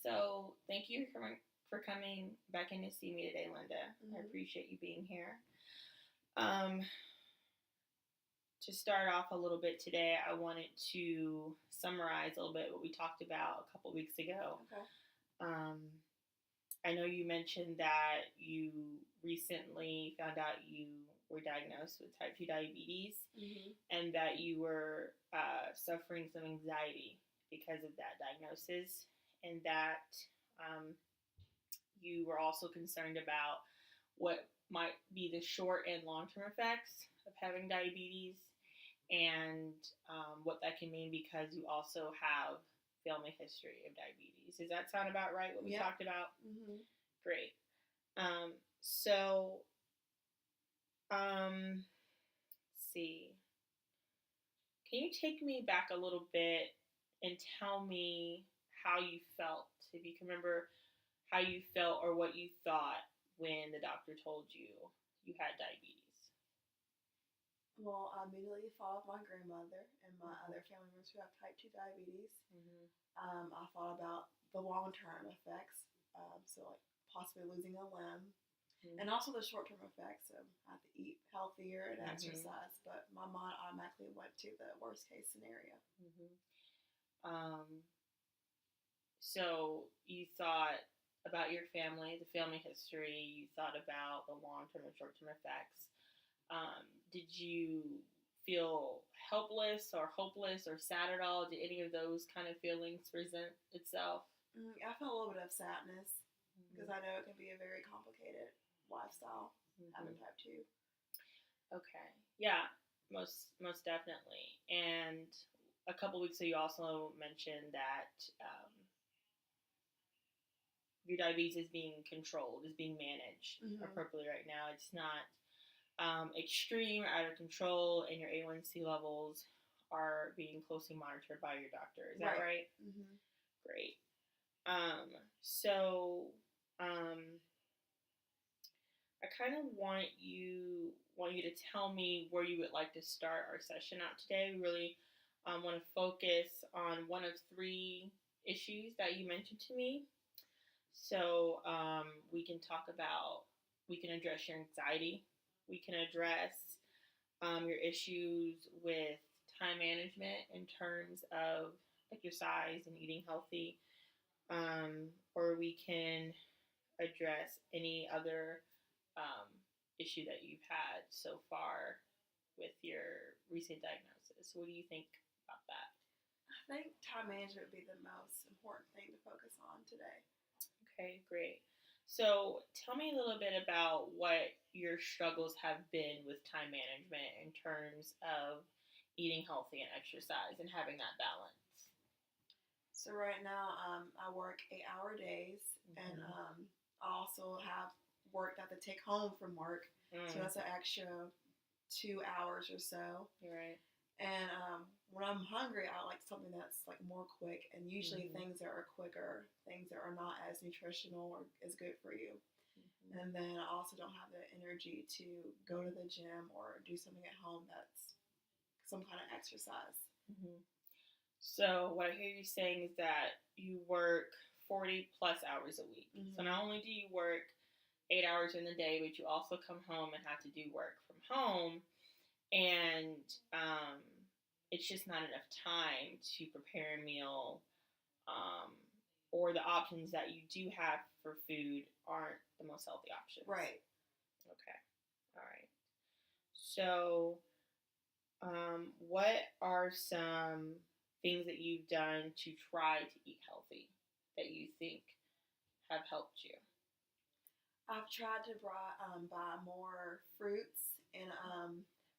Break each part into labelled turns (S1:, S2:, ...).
S1: So thank you for coming back in to see me today, Linda. I
S2: Hmm.
S1: appreciate you being here. Um, to start off a little bit today, I wanted to summarize a little bit what we talked about a couple weeks ago.
S2: Okay.
S1: Um, I know you mentioned that you recently found out you were diagnosed with type 2 diabetes
S2: Hmm.
S1: and that you were suffering some anxiety because of that diagnosis, and that um, you were also concerned about what might be the short and long term effects of having diabetes, and what that can mean because you also have family history of diabetes. Does that sound about right? What we
S2: Yep.
S1: talked about?
S2: Hmm.
S1: Great. So, let's see. Can you take me back a little bit and tell me how you felt? If you can remember how you felt or what you thought when the doctor told you you had diabetes.
S2: Well, I immediately thought of my grandmother and my
S1: Mm-hmm.
S2: other family members who have type 2 diabetes.
S1: Mm-hmm.
S2: I thought about the long term effects, so like possibly losing a limb, and also the short term effects of I have to eat healthier and
S1: Mm-hmm.
S2: exercise. But my mind automatically went to the worst case scenario.
S1: Mm-hmm. So you thought about your family, the family history. You thought about the long term and short term effects. Did you feel helpless or hopeless or sad at all? Did any of those kind of feelings present itself?
S2: I felt a little bit of sadness because
S1: Mm-hmm.
S2: I know it can be a very complicated lifestyle having
S1: Mm-hmm.
S2: type 2.
S1: Okay. Yeah, most definitely. And a couple weeks ago, you also mentioned that your diabetes is being controlled, is being managed
S2: Hmm.
S1: appropriately right now. It's not extreme or out of control, and your A1C levels are being closely monitored by your doctor. Is that
S2: Right.
S1: right?
S2: Hmm.
S1: Great. Um, so um, I kind of want you to tell me where you would like to start our session out today. We really want to focus on one of three issues that you mentioned to me. So we can address your anxiety. We can address your issues with time management in terms of exercise and eating healthy, or we can address any other um, issue that you've had so far with your recent diagnosis. What do you think about that?
S2: I think time management would be the most important thing to focus on today.
S1: Okay, great. So tell me a little bit about what your struggles have been with time management in terms of eating healthy and exercise and having that balance.
S2: So right now, I work 8-hour days, and
S1: Mm-hmm.
S2: I also have work that I have to take home from work. So
S1: Mm,
S2: that's an extra 2 hours or so.
S1: you're right.
S2: And when I'm hungry, I like something that's like more quick, and usually
S1: Mm-hmm.
S2: things that are quicker, things that are not as nutritional or as good for you.
S1: Mm-hmm.
S2: And then I also don't have the energy to go to the gym or do something at home that's some kind of exercise.
S1: Mm-hmm. So what I hear you saying is that you work 40 plus hours a week. So
S2: Hmm.
S1: not only do you work 8 hours in the day, but you also come home and have to do work from home, and it's just not enough time to prepare a meal, um, or the options that you do have for food aren't the most healthy options.
S2: Right.
S1: Okay, all right. So, what are some things that you've done to try to eat healthy that you think have helped you?
S2: I've tried to buy more fruits and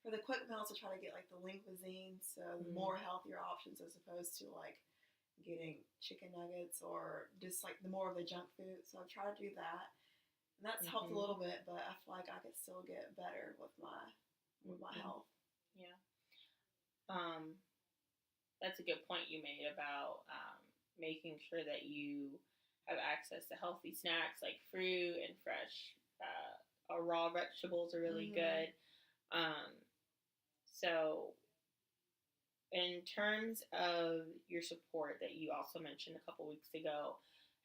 S2: for the quick meals, I try to get like the lean cuisine, so the
S1: Mm,
S2: more healthier options as opposed to like getting chicken nuggets or just like the more of the junk food. So I've tried to do that, and that's helped a
S1: mm-hmm,
S2: little bit. But I feel like I could still get better with my
S1: mm-hmm.
S2: health.
S1: Yeah. Um, that's a good point you made about making sure that you have access to healthy snacks like fruit and fresh or raw vegetables are really
S2: Hmm.
S1: good. Um, so, in terms of your support that you also mentioned a couple weeks ago,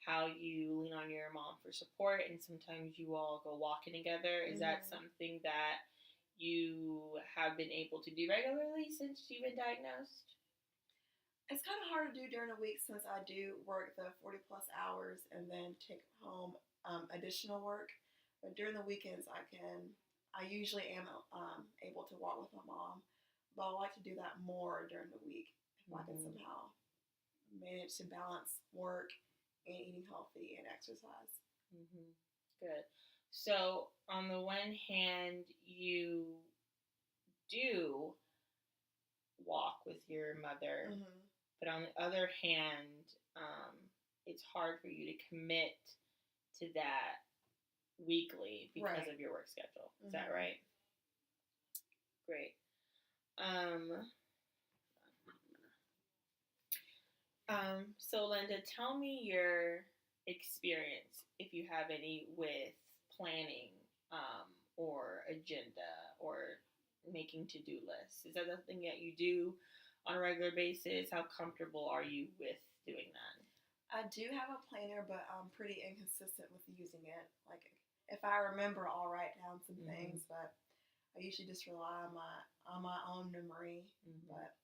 S1: how you lean on your mom for support, and sometimes you all go walking together. Is that something that you have been able to do regularly since you've been diagnosed?
S2: It's kind of hard to do during the week since I do work the 40 plus hours and then take home additional work. But during the weekends, I usually am able to walk with my mom. But I like to do that more during the week if I can somehow manage to balance work and eating healthy and exercise.
S1: Good. So, on the one hand, you do walk with your mother, but on the other hand, it's hard for you to commit to that weekly because of your work schedule. Is that right? Great. So Linda, tell me your experience, if you have any, with planning or agenda or making to-do lists. Is that something that you do on a regular basis? How comfortable are you with doing that?
S2: I do have a planner, but I'm pretty inconsistent with using it. Like, if I remember, I'll write down some things, but I usually just rely on my own memory. But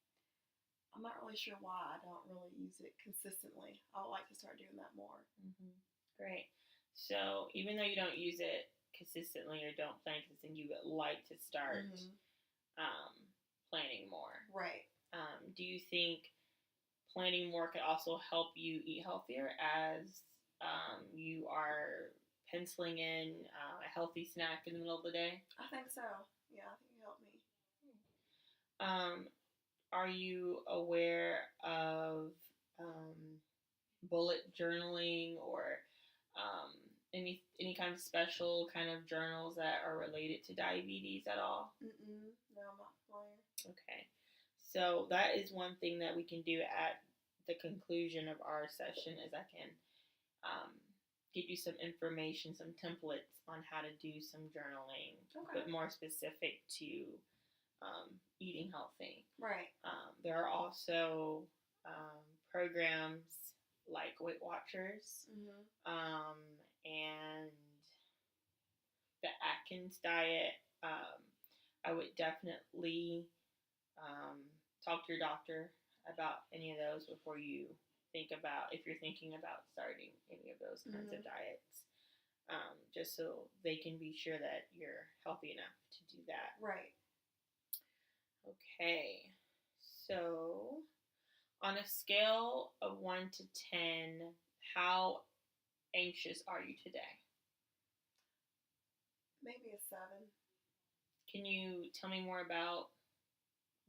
S2: I'm not really sure why I don't really use it consistently. I would like to start doing that more.
S1: Great. So even though you don't use it consistently or don't plan consistently, you would like to start planning more.
S2: Right.
S1: Do you think planning more could also help you eat healthier as you are penciling in a healthy snack in the middle of the day?
S2: I think so. Yeah, I think it helped me.
S1: Are you aware of bullet journaling or any kind of special kind of journals that are related to diabetes at all?
S2: No, I'm not familiar.
S1: Okay. So that is one thing that we can do at the conclusion of our session is I can give you some information, some templates on how to do some journaling, but more specific to eating healthy.
S2: Right.
S1: There are also programs like Weight Watchers and the Atkins diet. I would definitely talk to your doctor about any of those before you think about, if you're thinking about starting any of those kinds of diets, just so they can be sure that you're healthy enough to do that.
S2: Right.
S1: Okay. So on a scale of 1 to 10, how anxious are you today?
S2: Maybe a 7.
S1: Can you tell me more about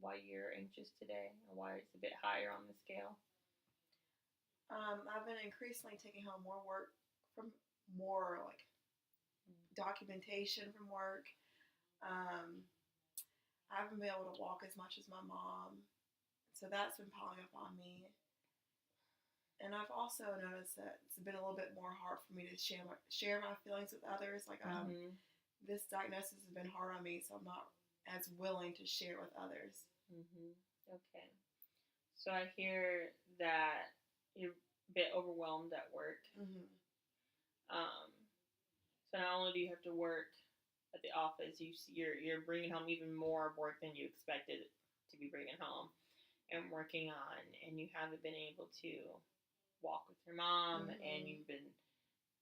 S1: why you're anxious today and why it's a bit higher on the scale?
S2: I've been increasingly taking home more work from more like documentation from work. I haven't been able to walk as much as my mom, so that's been piling up on me. And I've also noticed that it's been a little bit more hard for me to share my feelings with others. Like this diagnosis has been hard on me, so I'm not as willing to share with others.
S1: Okay. So I hear that you're a bit overwhelmed at work. So not only do you have to work at the office, you're bringing home even more work than you expected to be bringing home and working on, and you haven't been able to walk with your mom, and you've been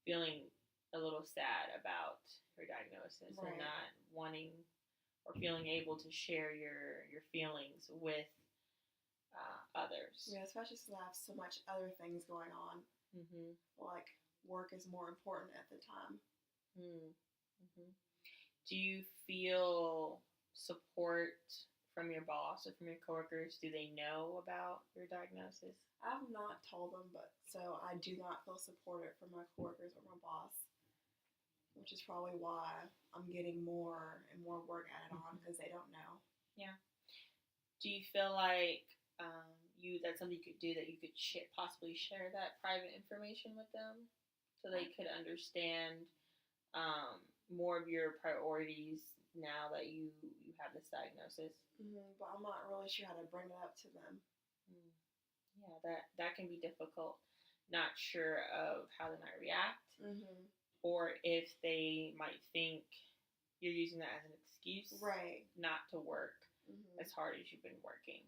S1: feeling a little sad about your diagnosis and not wanting or feeling able to share your feelings with others.
S2: Yeah, especially since I have so much other things going on. Like work is more important at the time.
S1: Do you feel support from your boss or from your coworkers? Do they know about your diagnosis?
S2: I've not told them, but so I do not feel supported from my coworkers or my boss, which is probably why I'm getting more and more work added on because they don't know.
S1: Yeah. Do you feel like that's something you could do, that you could possibly share that private information with them so they could understand more of your priorities now that you have this diagnosis?
S2: But I'm not really sure how to bring it up to them.
S1: Yeah, that can be difficult. not sure of how they might react,
S2: Mhm.
S1: or if they might think you're using that as an excuse
S2: Right.
S1: not to work
S2: Mhm.
S1: as hard as you've been working.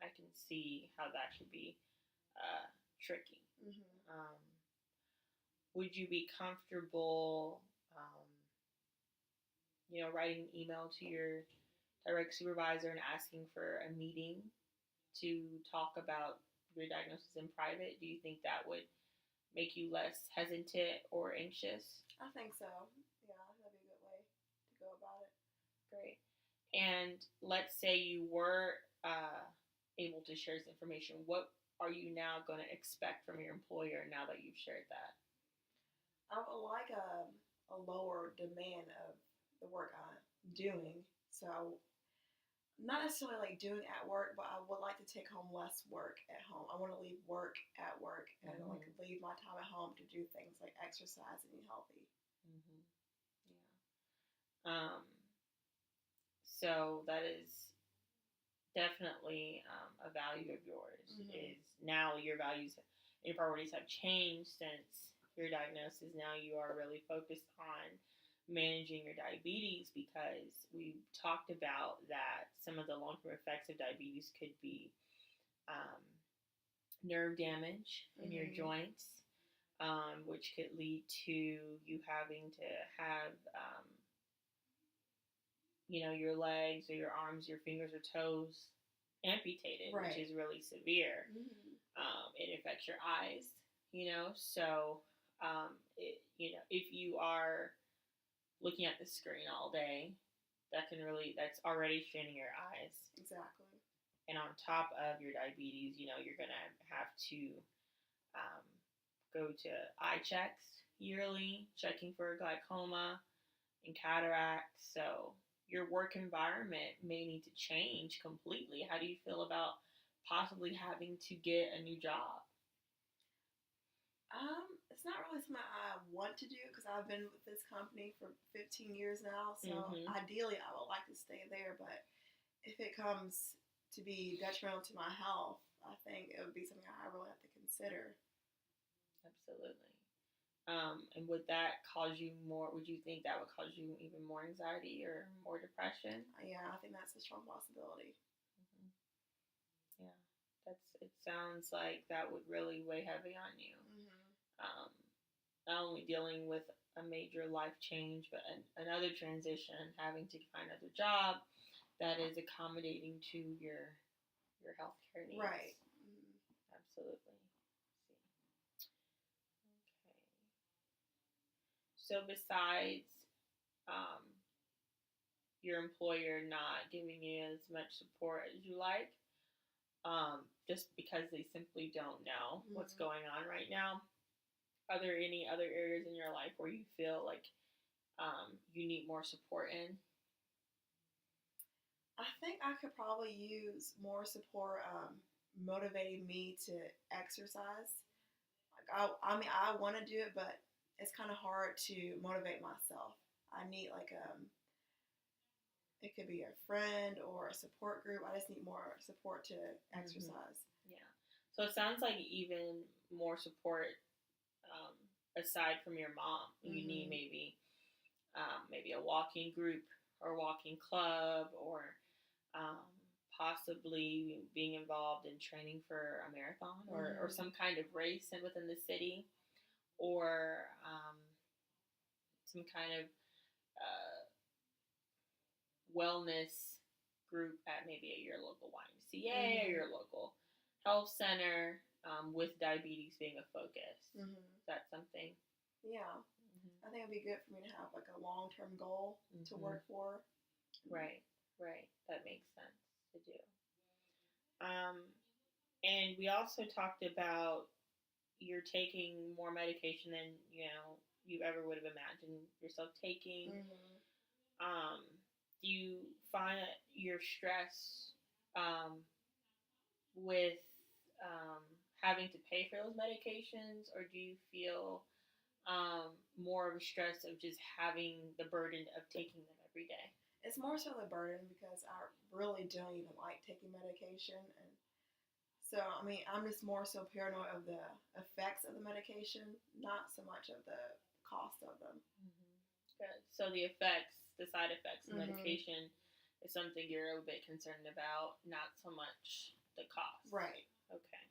S1: I can see how that could be uh, tricky.
S2: Mhm.
S1: Um, would you be comfortable, writing an email to your direct supervisor and asking for a meeting to talk about your diagnosis in private? Do you think that would make you less hesitant or anxious?
S2: I think so. Yeah, that'd be a good way to go about it.
S1: Great. And let's say you were uh, able to share this information. What are you now going to expect from your employer now that you've shared that?
S2: I would like a lower demand of the work I'm doing. So not necessarily like doing at work, but I would like to take home less work at home. I want to leave work at work and like
S1: Mm-hmm.
S2: leave my time at home to do things like exercise and eat healthy.
S1: Mm-hmm. Yeah. So that is definitely a value of yours.
S2: Mhm.
S1: Is now your values, your priorities have changed since your diagnosis. Now you are really focused on managing your diabetes, because we talked about that some of the long-term effects of diabetes could be um, nerve damage in your
S2: Mhm.
S1: joints, which could lead to you having to have your legs or your arms, your fingers or toes amputated, which
S2: Right.
S1: is really severe.
S2: Mhm.
S1: It affects your eyes, so if you are looking at the screen all day, that's already straining your eyes.
S2: Exactly.
S1: And on top of your diabetes, you're going to have to um, go to eye checks yearly, checking for glaucoma and cataracts. So your work environment may need to change completely. How do you feel about possibly having to get a new job?
S2: It's not really something I want to do because I've been with this company for 15 years now. So
S1: Mm-hmm.
S2: ideally, I would like to stay there. But if it comes to be detrimental to my health, I think it would be something I really have to consider.
S1: Absolutely. And would that cause you more? Would you think that would cause you even more anxiety or more depression?
S2: Yeah, I think that's a strong possibility.
S1: Mm-hmm. Yeah, It sounds like that would really weigh heavy on you.
S2: Hmm.
S1: Um, Not only dealing with a major life change, but another transition, having to find another job that is accommodating to your healthcare needs.
S2: Right. Hmm.
S1: Absolutely. Okay. So besides um, your employer not giving you as much support as you like, just because they simply don't know what's
S2: Hmm.
S1: going on right now, are there any other areas in your life where you feel like you need more support in?
S2: I think I could probably use more support motivating me to exercise. Like I mean, I want to do it, but it's kind of hard to motivate myself. I need like it could be a friend or a support group. I just need more support to
S1: Mm-hmm.
S2: exercise.
S1: Yeah. So it sounds like even more support um, aside from your mom. You need
S2: Hmm.
S1: maybe a walking group or walking club, or um, possibly being involved in training for a marathon, or
S2: Hmm.
S1: some kind of race within the city, or some kind of uh, wellness group at maybe at your local YMCA or
S2: Hmm.
S1: your local health center, with diabetes being a focus.
S2: Hmm.
S1: Is that something?
S2: Yeah,
S1: Mm-hmm.
S2: I think it'd be good for me to have like a long term goal to
S1: Mm-hmm.
S2: work for.
S1: Right, right. That makes sense to do. Um, and we also talked about you're taking more medication than you ever would have imagined yourself taking.
S2: Hmm.
S1: Um, do you find that your stress um, with um, having to pay for those medications, or do you feel more of a stress of just having the burden of taking them every day?
S2: It's more so the burden because I really don't even like taking medication, and So, I mean, I'm just more so paranoid of the effects of the medication, not so much of the cost of them.
S1: Good. So the effects, the side effects of
S2: Mhm.
S1: medication is something you're a bit concerned about, not so much the cost.
S2: Right.
S1: Okay.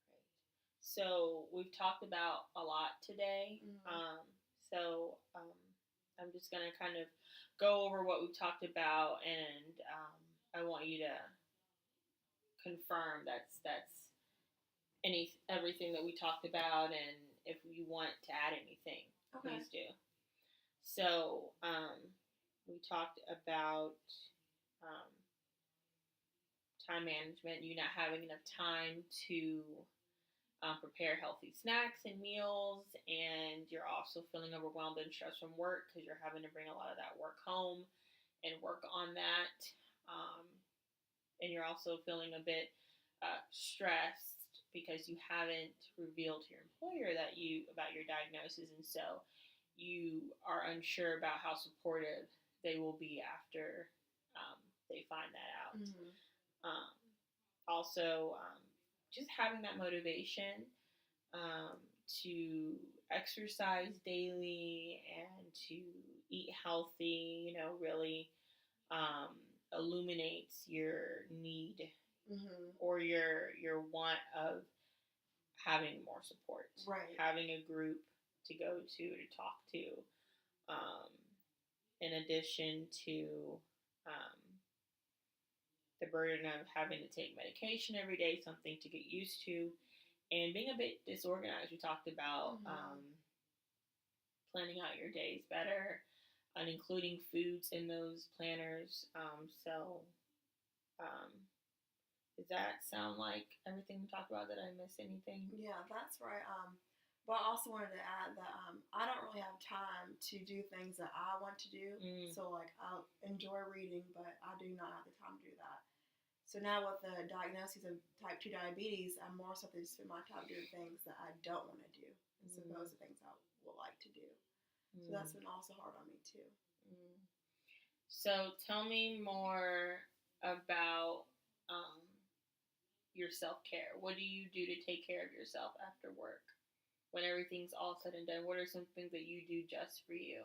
S1: Great. So we've talked about a lot today. I'm just gonna kind of go over what we've talked about, and I want you to confirm that's everything that we talked about, and if you want to add anything,
S2: Okay.
S1: please do. So we talked about um, time management, you not having enough time to prepare healthy snacks and meals, and you're also feeling overwhelmed and stressed from work because you're having to bring a lot of that work home and work on that. Um, and you're also feeling a bit stressed because you haven't revealed to your employer about your diagnosis, and so you are unsure about how supportive they will be after they find that out.
S2: Mm-hmm.
S1: Um, also, just having that motivation to exercise daily and to eat healthy, really illuminates your need or your want of having more support,
S2: right?
S1: Having a group to go to talk to, in addition to the burden of having to take medication every day, something to get used to, and being a bit disorganized. We talked about planning out your days better and including foods in those planners. Does that sound like everything we talked about? Did I miss anything?
S2: Yeah, that's right. But I also wanted to add that I don't really have time to do things that I want to do. So, like, I enjoy reading, but I do not have the time to do that. So now with the diagnosis of type 2 diabetes, I'm more so to spend my time doing things that I don't want to do as opposed to things I would like to do. So that's been also hard on me too.
S1: So tell me more about your self-care. What do you do to take care of yourself after work? When everything's all said and done, what are some things that you do just for you?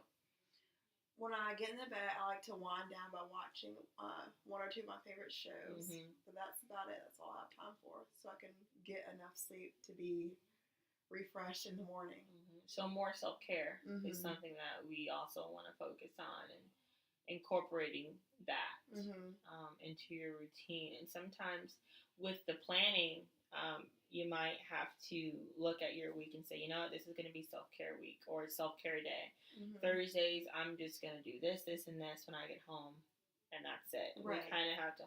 S2: When I get in the bed, I like to wind down by watching one or two of my favorite shows. But that's about it. That's all I have time for. So I can get enough sleep to be refreshed in the morning.
S1: So more self-care is something that we also want to focus on, and incorporating that into your routine. And sometimes with the planning, you might have to look at your week and say, you know what, this is going to be self-care week or self-care day. Thursdays, I'm just going to do this, this, and this when I get home, and that's it.
S2: Right.
S1: We kind of have to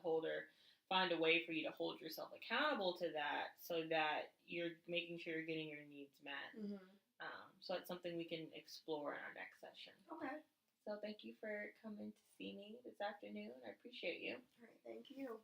S1: find a way for you to hold yourself accountable to that so that you're making sure you're getting your needs met. So that's something we can explore in our next session.
S2: Okay.
S1: So thank you for coming to see me this afternoon. I appreciate you.
S2: All right, thank you.